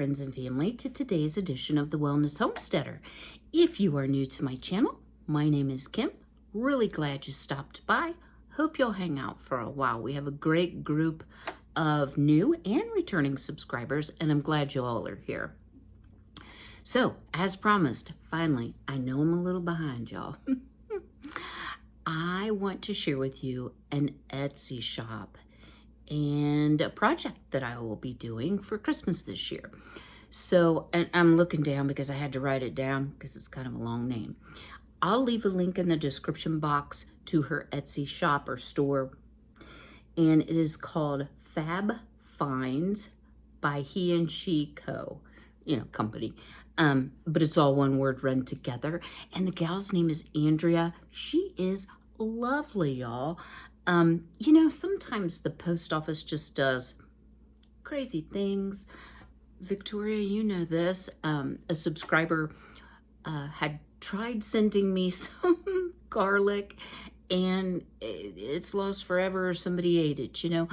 friends and family, to today's edition of the Wellness Homesteader. If you are new to my channel, my name is Kym. Really glad you stopped by. Hope you'll hang out for a while. We have a great group of new and returning subscribers, and I'm glad you all are here. So, as promised, finally, I know I'm a little behind, y'all. I want to share with you an Etsy shop and a project that I will be doing for Christmas this year. So, and I'm looking down because I had to write it down because it's kind of a long name. I'll leave a link in the description box to her Etsy shop or store, and it is called Fab Finds by He and She Co. Company. But it's all one word run together. And the gal's name is Andrea. She is lovely, y'all. Sometimes the post office just does crazy things. Victoria, you know this. A subscriber had tried sending me some garlic and it's lost forever, or somebody ate it,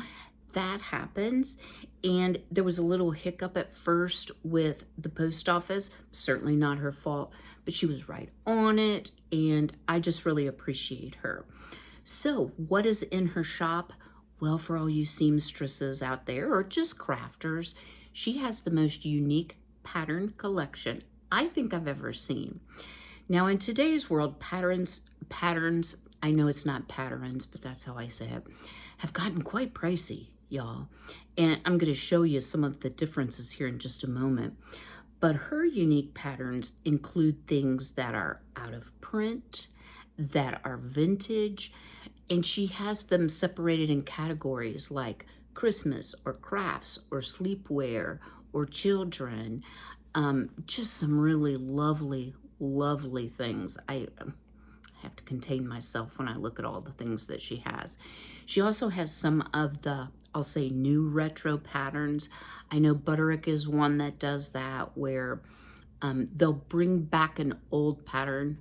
That happens. And there was a little hiccup at first with the post office. Certainly not her fault, but she was right on it, and I just really appreciate her. So what is in her shop? Well, for all you seamstresses out there or just crafters, she has the most unique pattern collection I think I've ever seen. Now, in today's world, patterns, I know it's not patterns, but that's how I say it, have gotten quite pricey, y'all. And I'm going to show you some of the differences here in just a moment. But her unique patterns include things that are out of print, that are vintage, and she has them separated in categories like Christmas or crafts or sleepwear or children. Just some really lovely, lovely things. I have to contain myself when I look at all the things that she has. She also has some of the, I'll say, new retro patterns. I know Butterick is one that does that, where they'll bring back an old pattern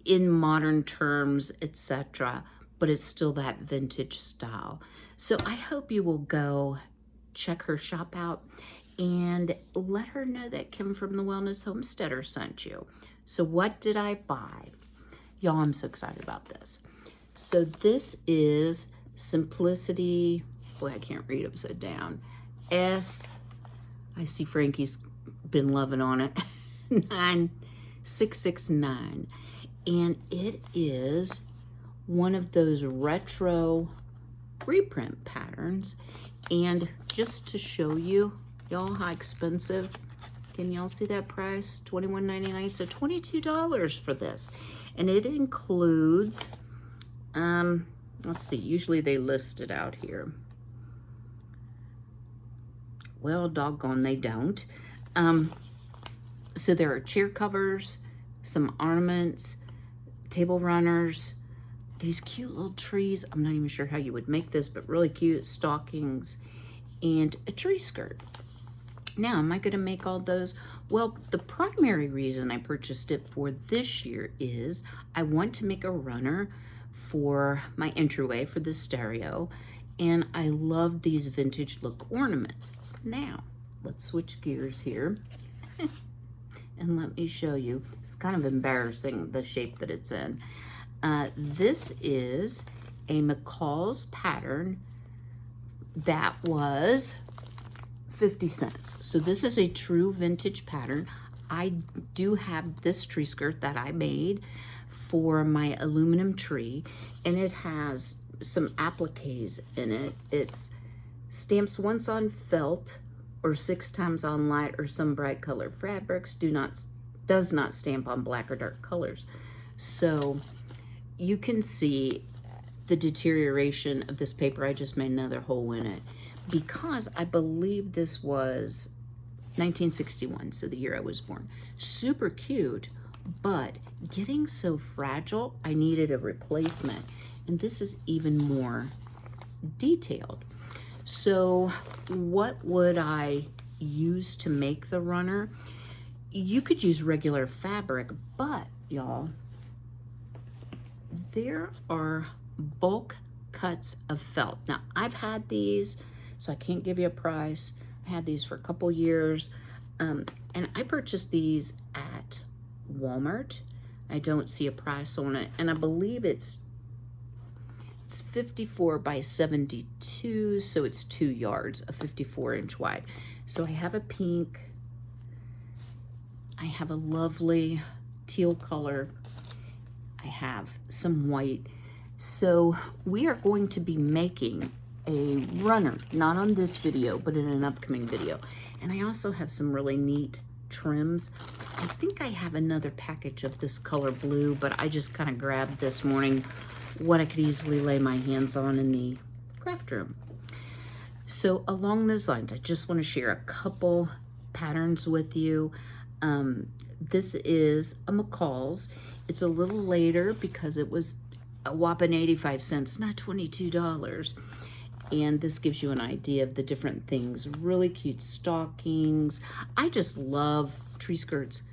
in modern terms, etc., but it's still that vintage style. So I hope you will go check her shop out and let her know that Kym from the Wellness Homesteader sent you. So what did I buy? Y'all, I'm so excited about this. So this is Simplicity, boy, I can't read upside down. I see Frankie's been loving on it. 9669. And it is one of those retro reprint patterns. And just to show you, y'all, how expensive. Can y'all see that price? $21.99. So $22 for this. And it includes, let's see, usually they list it out here. Well, doggone, they don't. So there are chair covers, some ornaments, table runners, these cute little trees. I'm not even sure how you would make this, but really cute stockings, and a tree skirt. Now, am I going to make all those? Well, the primary reason I purchased it for this year is I want to make a runner for my entryway for the stereo, and I love these vintage look ornaments. Now, let's switch gears here and let me show you. It's kind of embarrassing, the shape that it's in. This is a McCall's pattern that was 50 cents. So this is a true vintage pattern. I do have this tree skirt that I made for my aluminum tree, and it has some appliques in it. It's stamps once on felt or 6 times on light or some bright colored fabrics. Does not stamp on black or dark colors. So you can see the deterioration of this paper. I just made another hole in it because I believe this was 1961, so the year I was born. Super cute, but getting so fragile, I needed a replacement. And this is even more detailed. So what would I use to make the runner? You could use regular fabric, but y'all, there are bulk cuts of felt. Now, I've had these, so I can't give you a price. I had these for a couple years. And I purchased these at Walmart. I don't see a price on it. And I believe it's 54 by 72, so it's 2 yards, a 54-inch wide. So I have a pink, I have a lovely teal color, I have some white. So we are going to be making a runner, not on this video, but in an upcoming video. And I also have some really neat trims. I think I have another package of this color blue, but I just kind of grabbed this morning what I could easily lay my hands on in the craft room. So along those lines, I just want to share a couple patterns with you. This is a McCall's. It's a little later because it was a whopping 85 cents, not $22. And this gives you an idea of the different things. Really cute stockings. I just love tree skirts.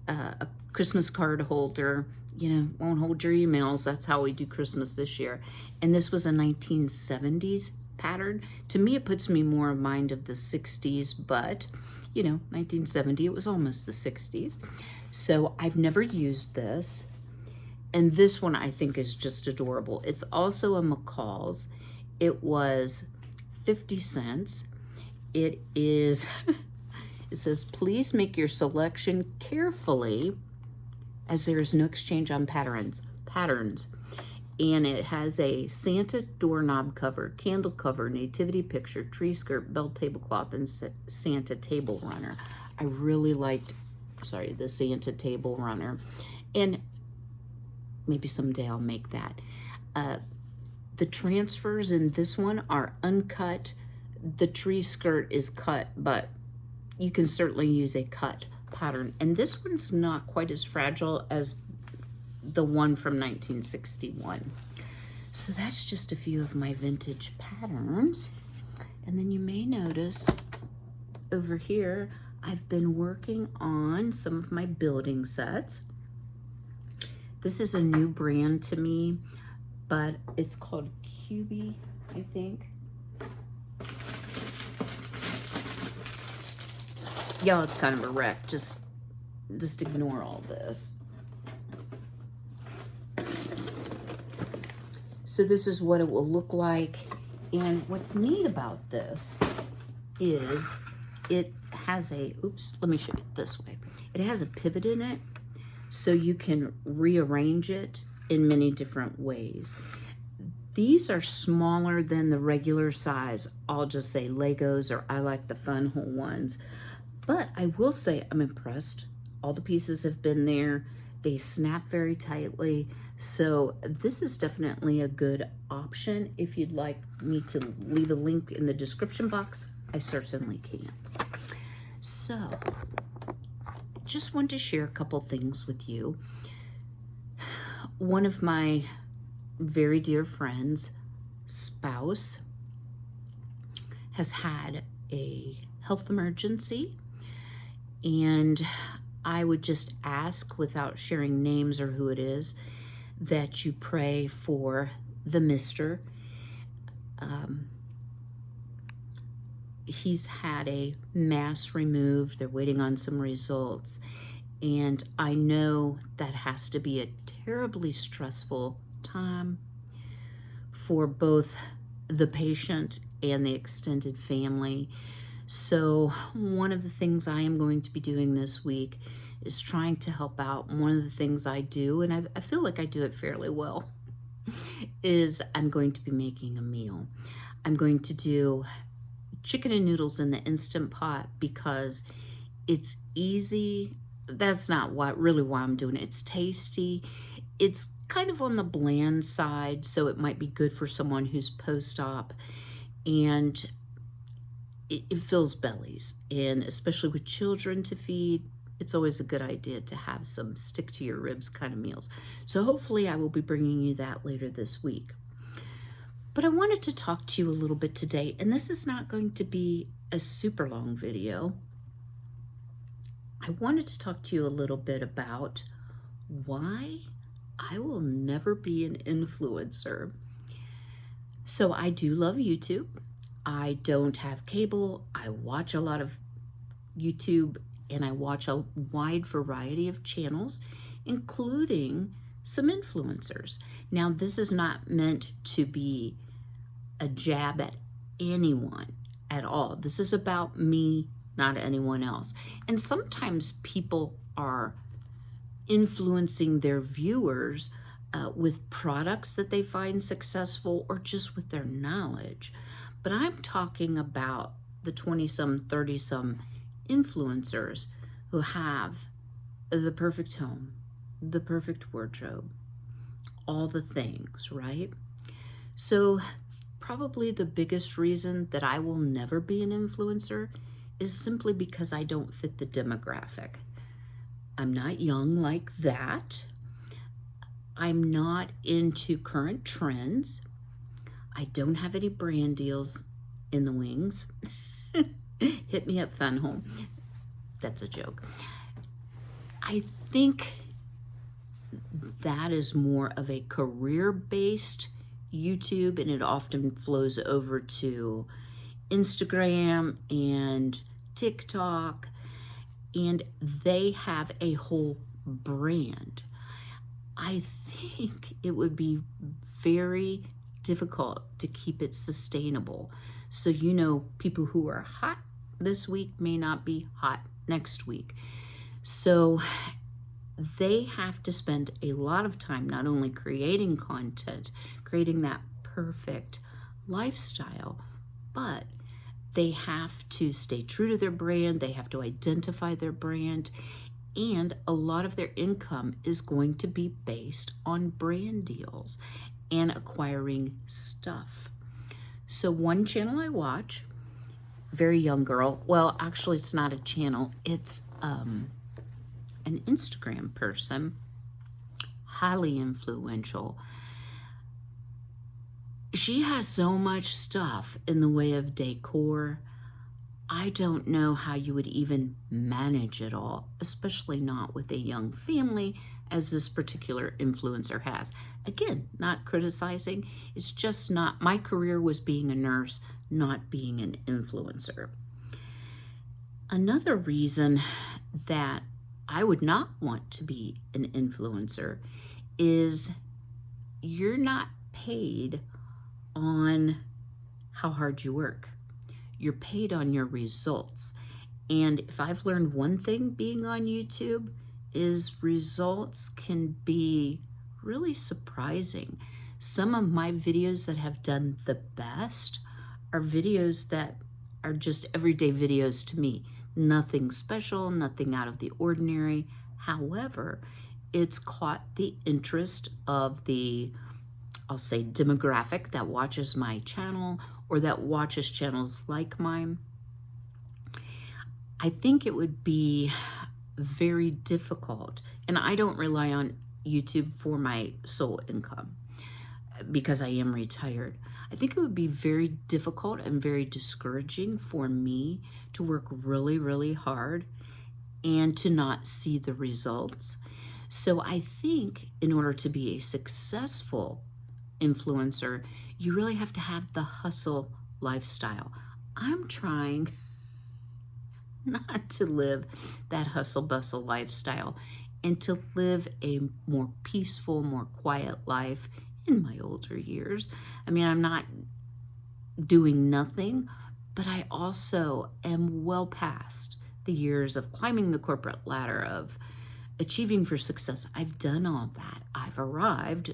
A Christmas card holder. You know, won't hold your emails. That's how we do Christmas this year. And this was a 1970s pattern. To me, it puts me more in mind of the 60s, but, you know, 1970, it was almost the 60s. So I've never used this. And this one I think is just adorable. It's also a McCall's. It was 50 cents. It is, it says, please make your selection carefully as there is no exchange on patterns. And it has a Santa doorknob cover, candle cover, nativity picture, tree skirt, bell tablecloth, and Santa table runner. I really liked, the Santa table runner. And maybe someday I'll make that. The transfers in this one are uncut. The tree skirt is cut, but you can certainly use a cut pattern. And this one's not quite as fragile as the one from 1961. So that's just a few of my vintage patterns. And then you may notice over here, I've been working on some of my building sets. This is a new brand to me, but it's called Cubi, I think. Y'all, it's kind of a wreck. Just ignore all this. So this is what it will look like. And what's neat about this is it has a, oops, let me show it this way. It has a pivot in it, so you can rearrange it in many different ways. These are smaller than the regular size, I'll just say Legos, or I like the fun hole ones. But I will say I'm impressed. All the pieces have been there. They snap very tightly. So this is definitely a good option. If you'd like me to leave a link in the description box, I certainly can. So just wanted to share a couple things with you. One of my very dear friends' spouse has had a health emergency, and I would just ask, without sharing names or who it is, that you pray for the mister. He's had a mass removed. They're waiting on some results. And I know that has to be a terribly stressful time for both the patient and the extended family. So one of the things I am going to be doing this week is trying to help out. One of the things I do, and I feel like I do it fairly well, is I'm going to be making a meal. I'm going to do chicken and noodles in the Instant Pot because it's easy. That's not really why I'm doing it. It's tasty. It's kind of on the bland side, so it might be good for someone who's post-op, and it fills bellies. And especially with children to feed, it's always a good idea to have some stick to your ribs kind of meals. So hopefully I will be bringing you that later this week. But I wanted to talk to you a little bit today, and this is not going to be a super long video. I wanted to talk to you a little bit about why I will never be an influencer. So I do love YouTube. I don't have cable. I watch a lot of YouTube, and I watch a wide variety of channels, including some influencers. Now, this is not meant to be a jab at anyone at all. This is about me, not anyone else. And sometimes people are influencing their viewers with products that they find successful or just with their knowledge. But I'm talking about the 20-some, 30-some influencers who have the perfect home, the perfect wardrobe, all the things, right? So probably the biggest reason that I will never be an influencer is simply because I don't fit the demographic. I'm not young like that. I'm not into current trends. I don't have any brand deals in the wings. Hit me up, Funhome. That's a joke. I think that is more of a career-based YouTube, and it often flows over to Instagram and TikTok, and they have a whole brand. I think it would be very difficult to keep it sustainable. So, people who are hot this week may not be hot next week. So they have to spend a lot of time not only creating content, creating that perfect lifestyle, but they have to stay true to their brand. They have to identify their brand. And a lot of their income is going to be based on brand deals and acquiring stuff. So one channel I watch, very young girl. Well, actually, it's not a channel. It's an Instagram person, highly influential. She has so much stuff in the way of decor. I don't know how you would even manage it all, especially not with a young family as this particular influencer has. Again, not criticizing. It's just not, my career was being a nurse, not being an influencer. Another reason that I would not want to be an influencer is you're not paid on how hard you work. You're paid on your results. And if I've learned one thing being on YouTube is results can be really surprising. Some of my videos that have done the best are videos that are just everyday videos to me. Nothing special, nothing out of the ordinary. However, it's caught the interest of the, I'll say, demographic that watches my channel or that watches channels like mine. I think it would be very difficult, and I don't rely on YouTube for my sole income because I am retired. I think it would be very difficult and very discouraging for me to work really, really hard and to not see the results. So I think in order to be a successful influencer, you really have to have the hustle lifestyle. I'm trying not to live that hustle bustle lifestyle and to live a more peaceful, more quiet life in my older years. I mean, I'm not doing nothing, but I also am well past the years of climbing the corporate ladder, of achieving for success. I've done all that. I've arrived,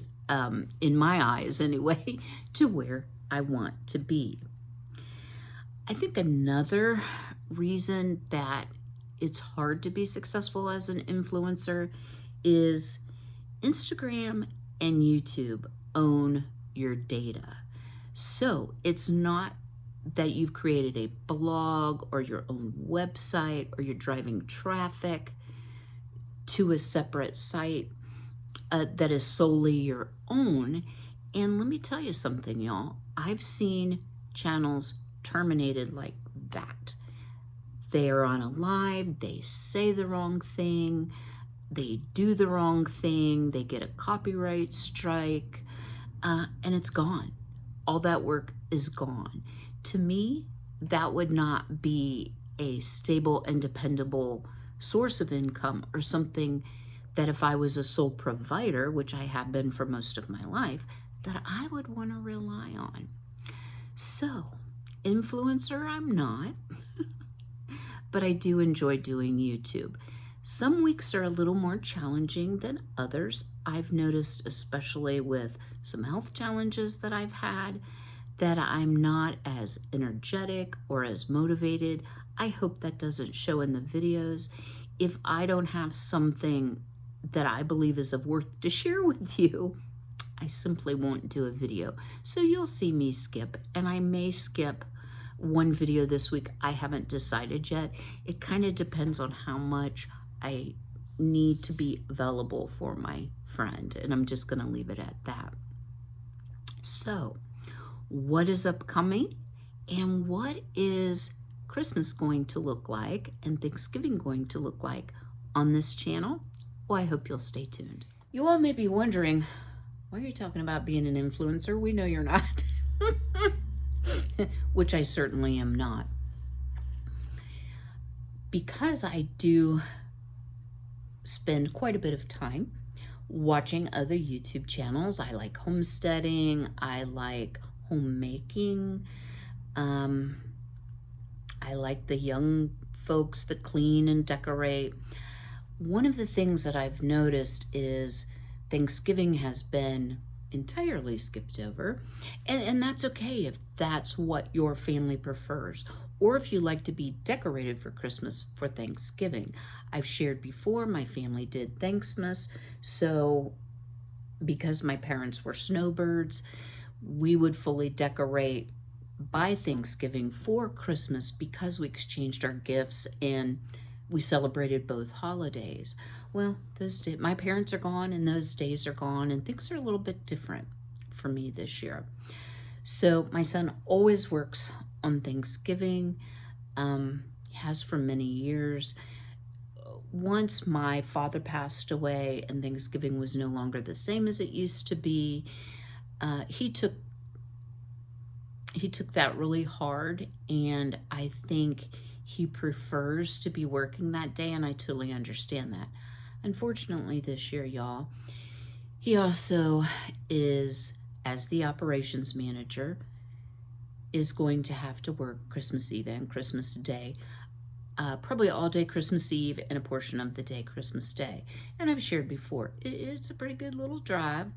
in my eyes anyway, to where I want to be. I think another reason that it's hard to be successful as an influencer is Instagram and YouTube own your data. So it's not that you've created a blog or your own website or you're driving traffic to a separate site that is solely your own. And let me tell you something, y'all. I've seen channels terminated like that. They are on a live, they say the wrong thing, they do the wrong thing, they get a copyright strike, and it's gone. All that work is gone. To me, that would not be a stable and dependable source of income, or something that if I was a sole provider, which I have been for most of my life, that I would want to rely on. So, influencer, I'm not, but I do enjoy doing YouTube. Some weeks are a little more challenging than others. I've noticed, especially with some health challenges that I've had, that I'm not as energetic or as motivated. I hope that doesn't show in the videos. If I don't have something that I believe is of worth to share with you, I simply won't do a video. So you'll see me skip, and I may skip one video this week. I haven't decided yet. It kind of depends on how much I need to be available for my friend, and I'm just going to leave it at that. So, what is upcoming, and what is Christmas going to look like and Thanksgiving going to look like on this channel? Well, I hope you'll stay tuned. You all may be wondering, why are you talking about being an influencer? We know you're not. Which I certainly am not. Because I do spend quite a bit of time watching other YouTube channels. I like homesteading. I like homemaking. I like the young folks that clean and decorate. One of the things that I've noticed is Thanksgiving has been entirely skipped over, and that's okay if that's what your family prefers, or if you like to be decorated for Christmas for Thanksgiving. I've shared before, my family did Thanksmas, so because my parents were snowbirds, we would fully decorate by Thanksgiving for Christmas because we exchanged our gifts and we celebrated both holidays. Well, my parents are gone and those days are gone, and things are a little bit different for me this year. So my son always works on Thanksgiving. He has for many years. Once my father passed away and Thanksgiving was no longer the same as it used to be, he took that really hard, and I think he prefers to be working that day, and I totally understand that. Unfortunately, this year, y'all, he also is, as the operations manager, is going to have to work Christmas Eve and Christmas Day, probably all day Christmas Eve and a portion of the day Christmas Day. And I've shared before, it's a pretty good little drive.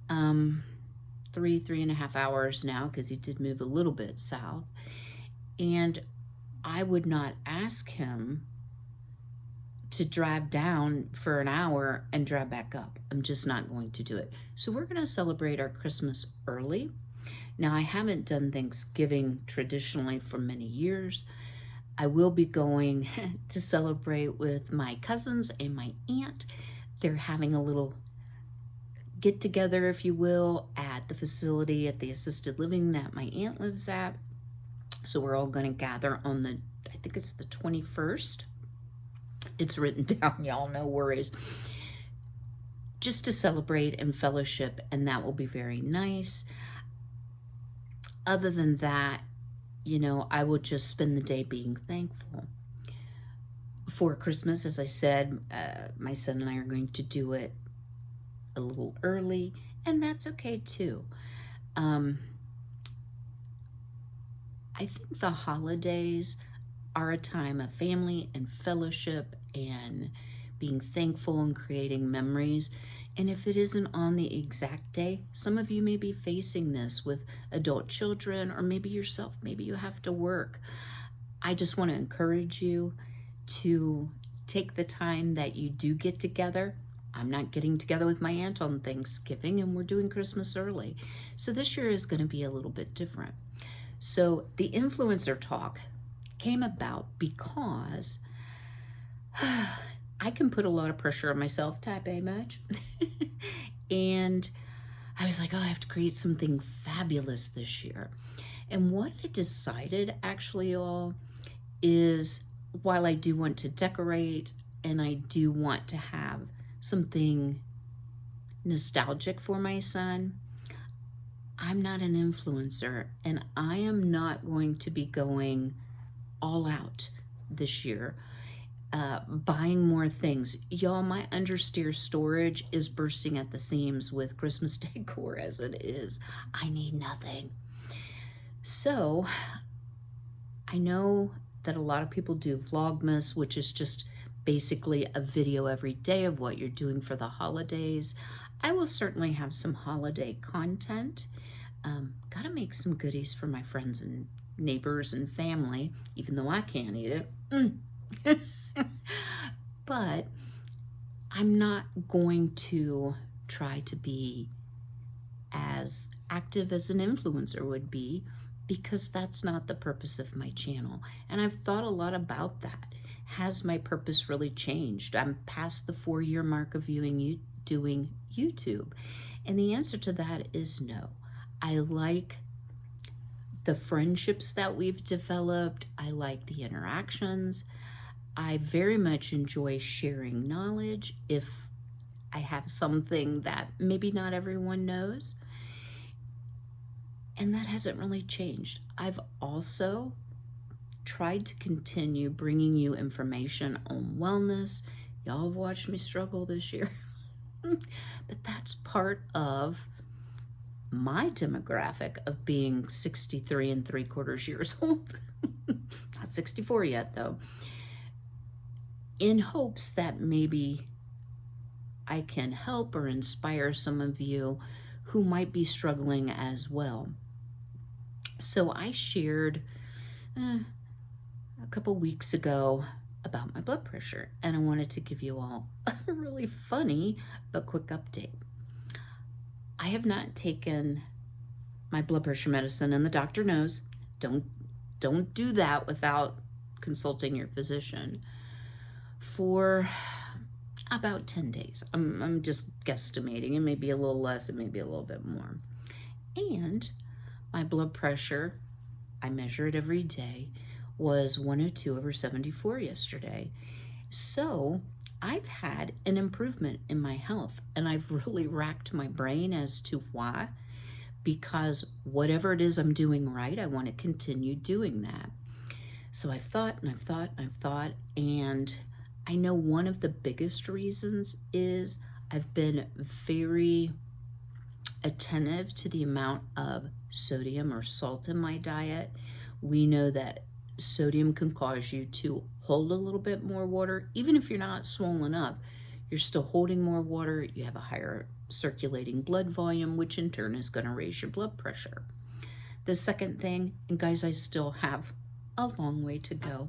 3.5 hours now, because he did move a little bit south. And I would not ask him to drive down for an hour and drive back up. I'm just not going to do it. So we're going to celebrate our Christmas early. Now, I haven't done Thanksgiving traditionally for many years. I will be going to celebrate with my cousins and my aunt. They're having a little get together, if you will, at the facility, at the assisted living that my aunt lives at. So we're all going to gather on I think it's the 21st. It's written down, y'all, no worries. Just to celebrate and fellowship, and that will be very nice. Other than that, I will just spend the day being thankful. For Christmas, as I said, my son and I are going to do it a little early, and that's okay too. I think the holidays are a time of family and fellowship and being thankful and creating memories. And if it isn't on the exact day, some of you may be facing this with adult children, or maybe yourself, maybe you have to work. I just want to encourage you to take the time that you do get together. I'm not getting together with my aunt on Thanksgiving, and we're doing Christmas early. So this year is going to be a little bit different. So the influencer talk came about because I can put a lot of pressure on myself, type A much. And I was like, I have to create something fabulous this year. And what I decided, actually, y'all, is while I do want to decorate and I do want to have something nostalgic for my son, I'm not an influencer, and I am not going to be going all out this year, buying more things. Y'all, my understeer storage is bursting at the seams with Christmas decor as it is. I need nothing. So I know that a lot of people do Vlogmas, which is just basically a video every day of what you're doing for the holidays. I will certainly have some holiday content. Gotta make some goodies for my friends and neighbors and family, even though I can't eat it. But I'm not going to try to be as active as an influencer would be, because that's not the purpose of my channel. And I've thought a lot about that. Has my purpose really changed? I'm past the 4-year mark of doing YouTube. And the answer to that is no. I like the friendships that we've developed. I like the interactions. I very much enjoy sharing knowledge if I have something that maybe not everyone knows. And that hasn't really changed. I've also tried to continue bringing you information on wellness. Y'all have watched me struggle this year. But that's part of my demographic of being 63 3/4 years old. Not 64 yet, though. In hopes that maybe I can help or inspire some of you who might be struggling as well. So I shared a couple weeks ago about my blood pressure, and I wanted to give you all a really funny but quick update. I have not taken my blood pressure medicine, and the doctor knows, don't do that without consulting your physician, for about 10 days. I'm just guesstimating. It may be a little less, it may be a little bit more. And my blood pressure, I measure it every day, was 102/74 yesterday. So I've had an improvement in my health, and I've really racked my brain as to why. Because whatever it is I'm doing right, I want to continue doing that. So I've thought and I've thought and I've thought, and I know one of the biggest reasons is I've been very attentive to the amount of sodium or salt in my diet. We know that sodium can cause you to hold a little bit more water. Even if you're not swollen up, you're still holding more water. You have a higher circulating blood volume, which in turn is going to raise your blood pressure. The second thing, and guys, I still have a long way to go,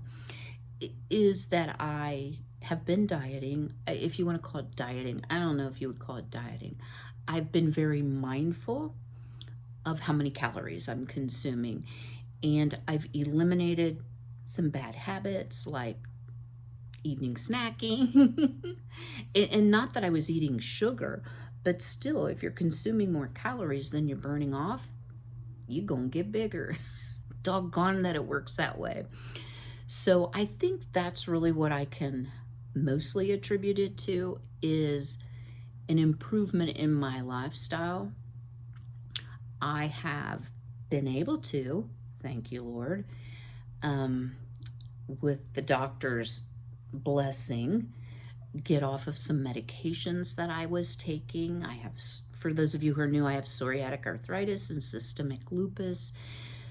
is that I have been dieting. If you want to call it dieting, I don't know if you would call it dieting. I've been very mindful of how many calories I'm consuming, and I've eliminated some bad habits like evening snacking. And not that I was eating sugar, but still, if you're consuming more calories than you're burning off, you're gonna get bigger. Doggone that it works that way. So I think that's really what I can mostly attribute it to, is an improvement in my lifestyle. I have been able to, thank you, Lord, with the doctor's blessing, get off of some medications that I was taking. I have, for those of you who are new, I have psoriatic arthritis and systemic lupus.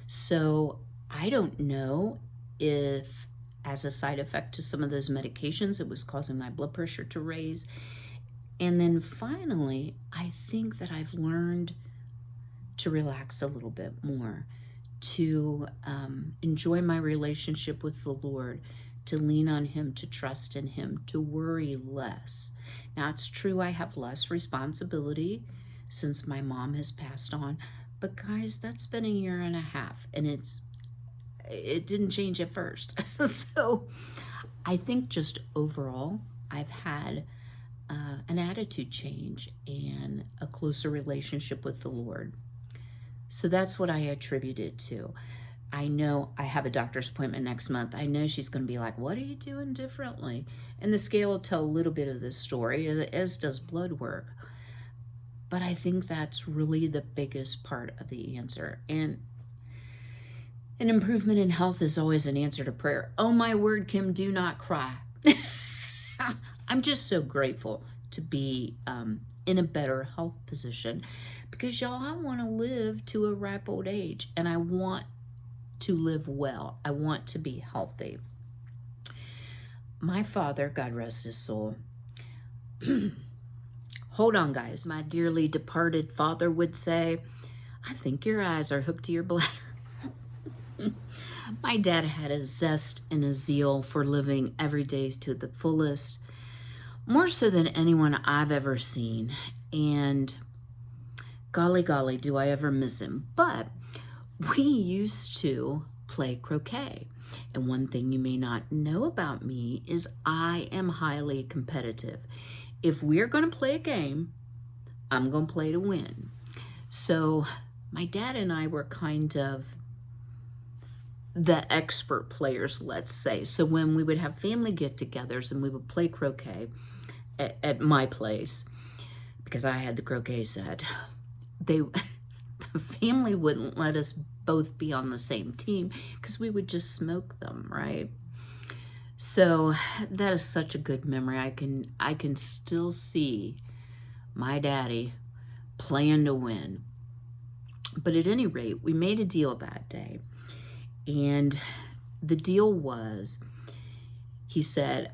So I don't know if, as a side effect to some of those medications, it was causing my blood pressure to raise. And then finally, I think that I've learned to relax a little bit more, to enjoy my relationship with the Lord, to lean on Him, to trust in Him, to worry less. Now, it's true I have less responsibility since my mom has passed on, but guys, that's been 1.5 years, and it didn't change at first. So I think just overall, I've had an attitude change and a closer relationship with the Lord. So that's what I attribute it to. I know I have a doctor's appointment next month. I know she's going to be like, what are you doing differently? And the scale will tell a little bit of this story, as does blood work. But I think that's really the biggest part of the answer. And an improvement in health is always an answer to prayer. Oh my word, Kym, do not cry. I'm just so grateful to be in a better health position because, y'all, I want to live to a ripe old age, and I want to live well. I want to be healthy. My father, God rest his soul, hold on, guys, my dearly departed father would say, I think your eyes are hooked to your bladder. My dad had a zest and a zeal for living every day to the fullest, more so than anyone I've ever seen. And golly, golly, do I ever miss him. But we used to play croquet. And one thing you may not know about me is I am highly competitive. If we're going to play a game, I'm going to play to win. So my dad and I were kind of the expert players, let's say. So when we would have family get-togethers and we would play croquet at my place, because I had the croquet set, the family wouldn't let us both be on the same team because we would just smoke them, right? So that is such a good memory. I can still see my daddy playing to win. But at any rate, we made a deal that day. And the deal was, he said,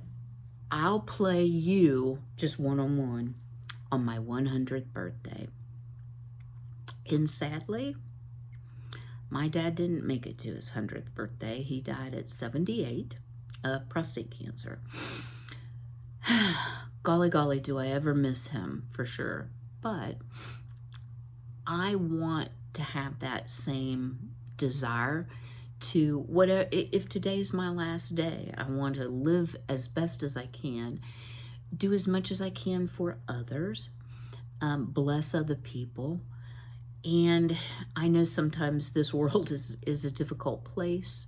I'll play you just one-on-one on my 100th birthday. And sadly, my dad didn't make it to his 100th birthday. He died at 78 of prostate cancer. Golly, golly, do I ever miss him, for sure. But I want to have that same desire to, whatever, if today's my last day, I want to live as best as I can, do as much as I can for others, bless other people. And I know sometimes this world is a difficult place.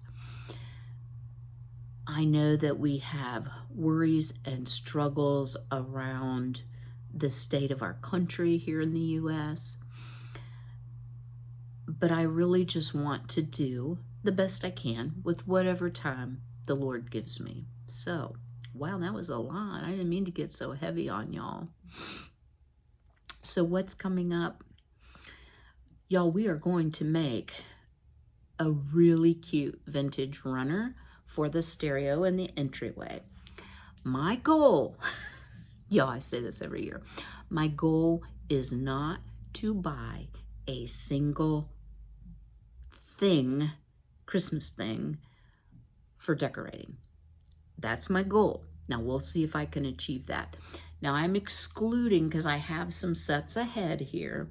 I know that we have worries and struggles around the state of our country here in the U.S., but I really just want to do the best I can with whatever time the Lord gives me. So, wow, that was a lot. I didn't mean to get so heavy on y'all. So what's coming up? Y'all, we are going to make a really cute vintage runner for the stereo and the entryway. My goal, y'all, I say this every year, my goal is not to buy a single thing, Christmas thing, for decorating. That's my goal. Now we'll see if I can achieve that. Now I'm excluding, because I have some sets ahead here,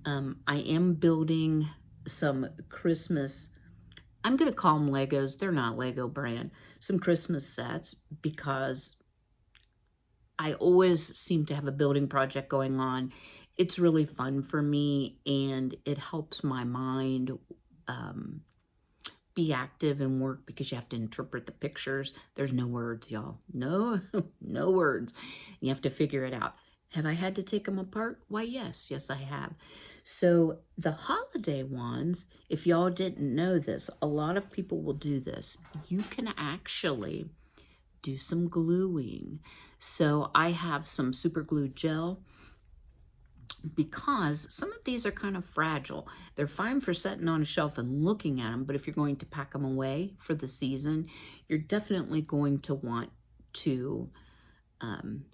I am building some Christmas, I'm going to call them Legos. They're not Lego brand. Some Christmas sets, because I always seem to have a building project going on. It's really fun for me, and it helps my mind be active and work, because you have to interpret the pictures. There's no words, y'all. No, no words. You have to figure it out. Have I had to take them apart? Why, yes. Yes, I have. So the holiday ones, if y'all didn't know this, a lot of people will do this. You can actually do some gluing. So I have some super glue gel, because some of these are kind of fragile. They're fine for setting on a shelf and looking at them, but if you're going to pack them away for the season, you're definitely going to want to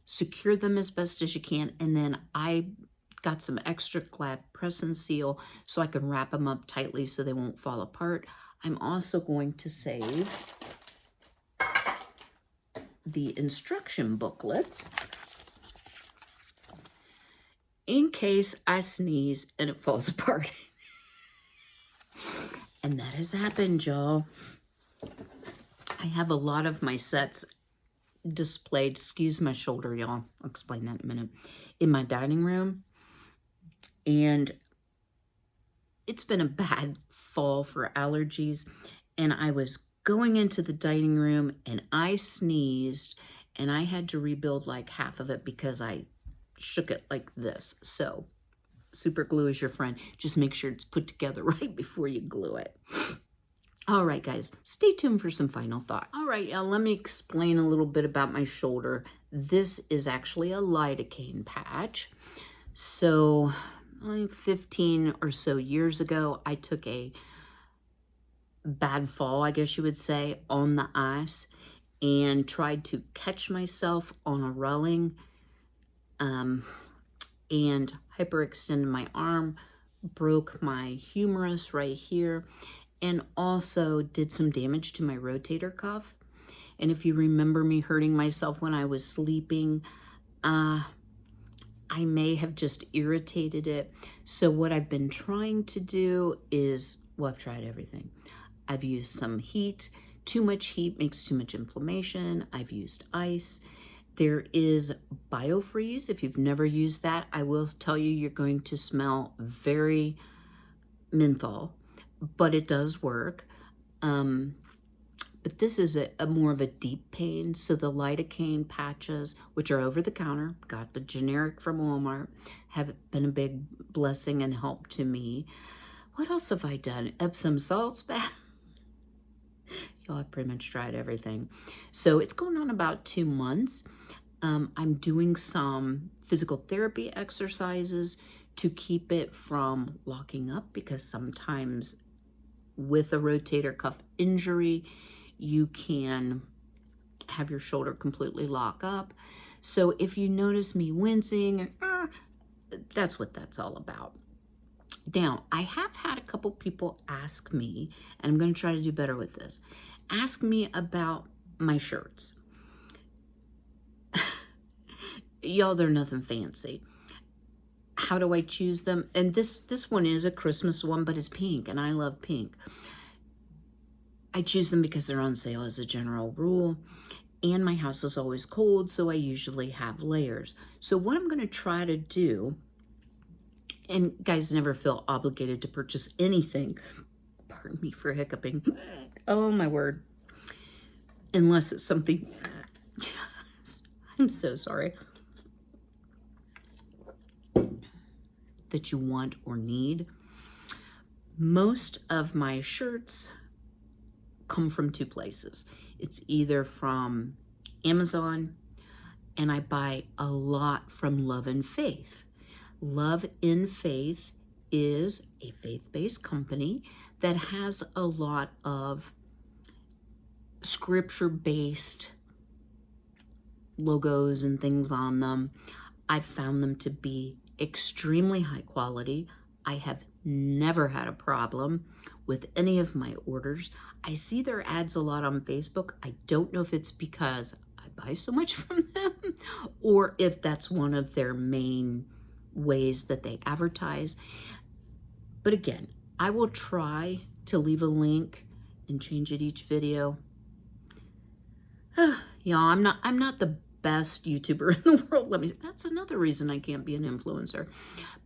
secure them as best as you can. And then I got some extra glad press and seal so I can wrap them up tightly so they won't fall apart. I'm also going to save the instruction booklets in case I sneeze and it falls apart. And that has happened, y'all. I have a lot of my sets displayed, excuse my shoulder, y'all, I'll explain that in a minute, in my dining room. And it's been a bad fall for allergies. And I was going into the dining room and I sneezed, and I had to rebuild like half of it because I shook it like this. So super glue is your friend. Just make sure it's put together right before you glue it. All right, guys, stay tuned for some final thoughts. All right, let me explain a little bit about my shoulder. This is actually a lidocaine patch. So 15 or so years ago, I took a bad fall, I guess you would say, on the ice and tried to catch myself on a railing and hyperextended my arm, broke my humerus right here, and also did some damage to my rotator cuff. And if you remember me hurting myself when I was sleeping, I may have just irritated it. So what I've been trying to do is, well, I've tried everything. I've used some heat. Too much heat makes too much inflammation. I've used ice. There is BioFreeze. If you've never used that, I will tell you, you're going to smell very menthol, but it does work. But this is a more of a deep pain. So the lidocaine patches, which are over the counter, got the generic from Walmart, have been a big blessing and help to me. What else have I done? Epsom salts bath. Y'all, have pretty much tried everything. So it's going on about 2 months. I'm doing some physical therapy exercises to keep it from locking up, because sometimes with a rotator cuff injury, you can have your shoulder completely lock up. So if you notice me wincing, that's what that's all about. Now, I have had a couple people ask me, and I'm going to try to do better with this, ask me about my shirts. Y'all, they're nothing fancy. How do I choose them? And this one is a Christmas one, but it's pink, and I love pink. I choose them because they're on sale as a general rule, and my house is always cold, so I usually have layers. So what I'm going to try to do, and guys, never feel obligated to purchase anything, pardon me for hiccuping, oh my word, unless it's something, I'm so sorry, that you want or need. Most of my shirts come from 2 places. It's either from Amazon, and I buy a lot from Love and Faith. Love in Faith is a faith-based company that has a lot of scripture-based logos and things on them. I've found them to be extremely high quality. I have never had a problem with any of my orders. I see their ads a lot on Facebook. I don't know if it's because I buy so much from them or if that's one of their main ways that they advertise. But again, I will try to leave a link and change it each video. Y'all, I'm not the best YouTuber in the world. That's another reason I can't be an influencer,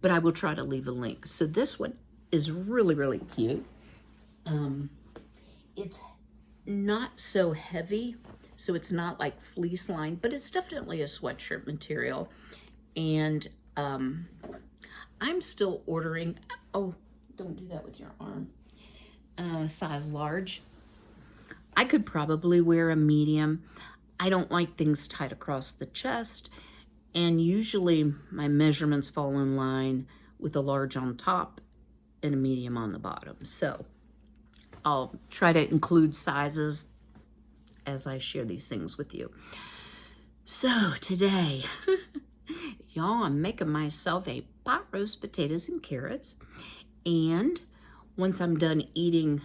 but I will try to leave a link. So this one is really, really cute. It's not so heavy, so it's not like fleece lined, but it's definitely a sweatshirt material. And I'm still ordering, oh, don't do that with your arm, size large. I could probably wear a medium. I don't like things tight across the chest, and usually my measurements fall in line with a large on top and a medium on the bottom. So I'll try to include sizes as I share these things with you. So today, y'all, I'm making myself a pot roast potatoes and carrots, and once I'm done eating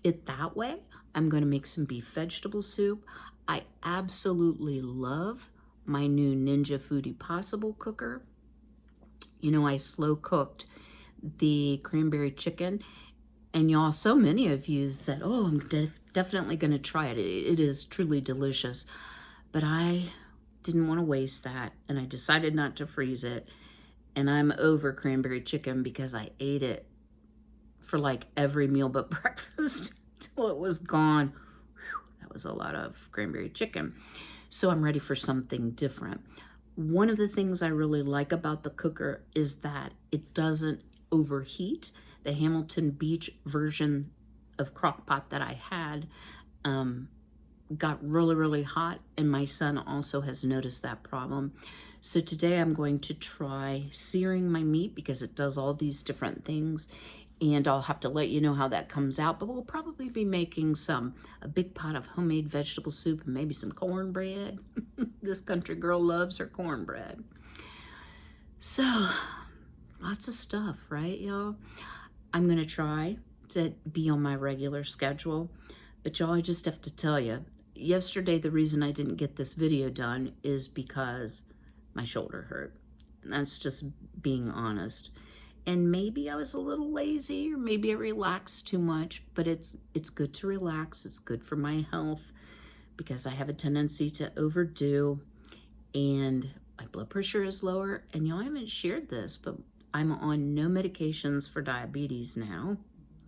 it that way, I'm going to make some beef vegetable soup. I absolutely love my new Ninja Foodie Possible cooker. You know, I slow cooked the cranberry chicken, and y'all, so many of you said, oh, I'm definitely going to try it. It is truly delicious. But I didn't want to waste that, and I decided not to freeze it. And I'm over cranberry chicken because I ate it for like every meal but breakfast till it was gone. Whew, that was a lot of cranberry chicken. So I'm ready for something different. One of the things I really like about the cooker is that it doesn't overheat. The Hamilton Beach version of crock-pot that I had got really, really hot, and my son also has noticed that problem. So today I'm going to try searing my meat because it does all these different things, and I'll have to let you know how that comes out, but we'll probably be making a big pot of homemade vegetable soup and maybe some cornbread. This country girl loves her cornbread. So, lots of stuff, right, y'all? I'm gonna try to be on my regular schedule, but y'all, I just have to tell you, yesterday the reason I didn't get this video done is because my shoulder hurt. And that's just being honest. And maybe I was a little lazy, or maybe I relaxed too much, but it's good to relax. It's good for my health because I have a tendency to overdo, and my blood pressure is lower. And y'all, I haven't shared this, but I'm on no medications for diabetes now.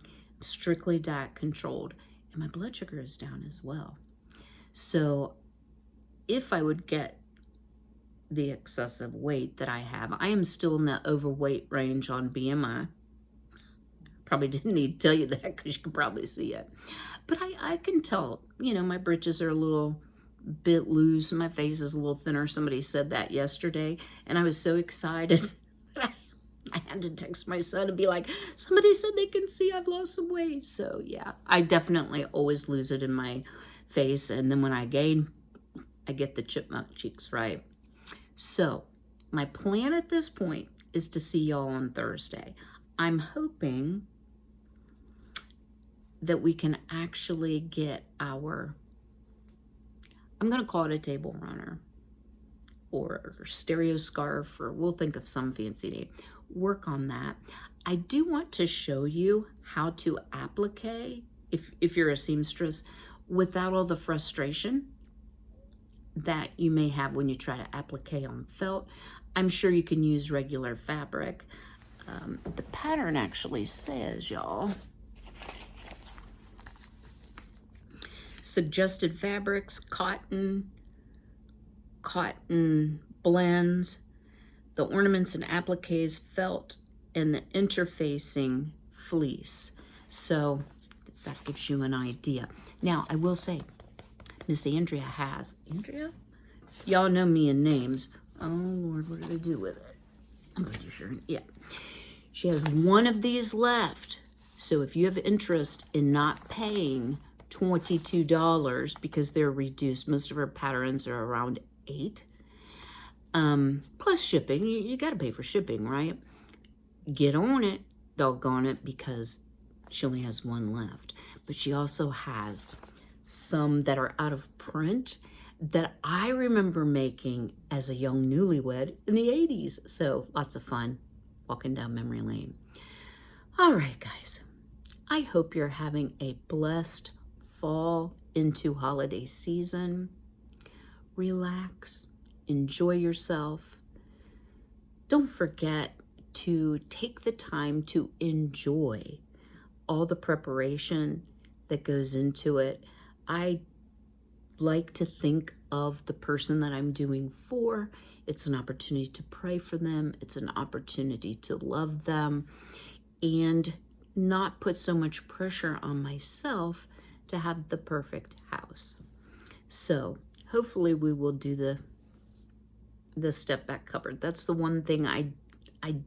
I'm strictly diet controlled, and my blood sugar is down as well. So if I would get the excessive weight that I have, I am still in the overweight range on BMI. Probably didn't need to tell you that because you can probably see it. But I can tell, you know, my britches are a little bit loose and my face is a little thinner. Somebody said that yesterday, and I was so excited that I had to text my son and be like, somebody said they can see I've lost some weight. So yeah, I definitely always lose it in my face, and then when I gain, I get the chipmunk cheeks, right? So my plan at this point is to see y'all on Thursday. I'm hoping that we can actually get I'm going to call it a table runner or stereo scarf, or we'll think of some fancy name. Work on that. I do want to show you how to applique, if you're a seamstress, without all the frustration that you may have when you try to applique on felt. I'm sure you can use regular fabric. The pattern actually says, y'all, suggested fabrics, cotton blends, the ornaments and appliques, felt, and the interfacing fleece. So that gives you an idea. Now, I will say, Miss Andrea? Y'all know me in names. Oh, Lord, what did I do with it? I'm pretty sure, yeah. She has one of these left. So if you have interest in not paying $22 because they're reduced, most of her patterns are around $8. Plus shipping, you got to pay for shipping, right? Get on it, doggone it, because she only has one left. But she also has some that are out of print that I remember making as a young newlywed in the 80s. So lots of fun walking down memory lane. All right, guys. I hope you're having a blessed fall into holiday season. Relax, enjoy yourself. Don't forget to take the time to enjoy all the preparation that goes into it. I like to think of the person that I'm doing for. It's an opportunity to pray for them. It's an opportunity to love them and not put so much pressure on myself to have the perfect house. So hopefully we will do the step back cupboard. That's the one thing I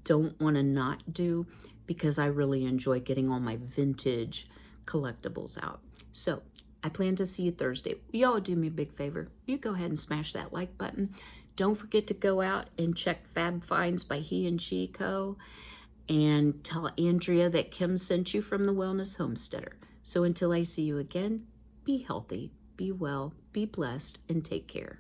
don't want to not do because I really enjoy getting all my vintage collectibles out. So I plan to see you Thursday. Y'all do me a big favor. You go ahead and smash that like button. Don't forget to go out and check Fab Finds by He and She Co. And tell Andrea that Kym sent you from the Wellness Homesteader. So until I see you again, be healthy, be well, be blessed, and take care.